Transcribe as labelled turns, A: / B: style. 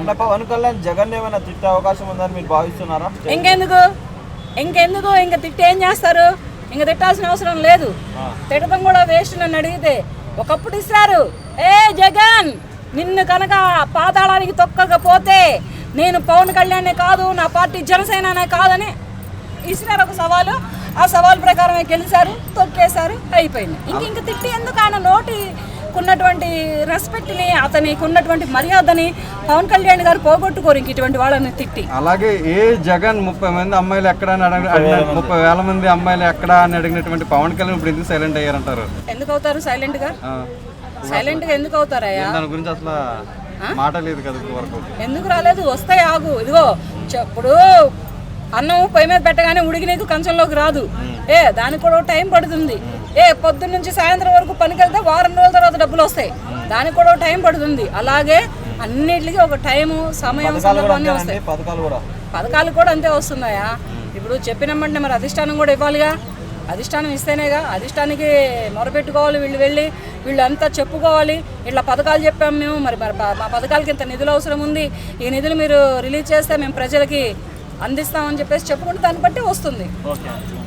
A: అంటే పవన్ కళ్యాణ్ జగన్ ఏమైనా తిట్టే అవకాశం ఉందని మీరు భావిస్తున్నారా?
B: ఇంకెందుకు ఇంక తిట్టి ఏం చేస్తారు? ఇంక తిట్టాల్సిన అవసరం లేదు. తిట్టడం కూడా వేస్ట్. నన్ను అడిగితే ఒకప్పుడు ఇస్తారు, ఏ జగన్ నిన్ను కనుక పాతాళానికి తొక్కకపోతే నేను పవన్ కళ్యాణ్ కాదు, నా పార్టీ జనసేననే కాదని ఇచ్చినారు ఒక సవాలు. ఆ సవాల్ ప్రకారమే గెలిచారు, తొక్కేశారు, అయిపోయింది. ఇంక తిట్టి ఎందుకు? ఆయన నోటికున్నటువంటి రెస్పెక్ట్ని, అతనికి ఉన్నటువంటి మర్యాదని పవన్ కళ్యాణ్ గారు పోగొట్టుకోరు ఇంక ఇటువంటి వాళ్ళని తిట్టి.
C: అలాగే ఏ జగన్ 30 మంది అమ్మాయిలు ఎక్కడ 30,000 మంది అమ్మాయిలు ఎక్కడ అని అడిగినటువంటి పవన్ కళ్యాణ్ ఇప్పుడు ఎందుకు సైలెంట్ అయ్యారంటారు?
B: ఎందుకు అవుతారు సైలెంట్ గా ఎందుకు అవుతారయ్యా?
C: దాని గురించి అసలు మాట లేదు కదా వరకు.
B: ఎందుకు రాలేదు? వస్తాయి, ఆగు. ఇదిగో ఇప్పుడు అన్నం పొయ్యి మీద పెట్టగానే ఉడికినీకు కంచంలోకి రాదు. దానికి కూడా టైం పడుతుంది. పొద్దున్న నుంచి సాయంత్రం వరకు పనికి వెళ్తే వారం రోజుల తర్వాత డబ్బులు వస్తాయి, దానికి కూడా టైం పడుతుంది. అలాగే అన్నిటికీ ఒక టైము, సమయం, సందర్భాన్ని వస్తాయి. పథకాలు కూడా అంతే వస్తున్నాయా? ఇప్పుడు చెప్పినమ్మంటే మరి అధిష్టానం కూడా ఇవ్వాలిగా. అధిష్టానం ఇస్తేనేగా. అధిష్టానికి మొరపెట్టుకోవాలి, వీళ్ళు అంతా చెప్పుకోవాలి, ఇట్లా పథకాలు చెప్పాము మేము, మరి మా పథకాలకి ఇంత నిధులు అవసరం ఉంది, ఈ నిధులు మీరు రిలీజ్ చేస్తే మేము ప్రజలకి అందిస్తామని చెప్పేసి చెప్పుకుంటే దాన్ని బట్టి వస్తుంది.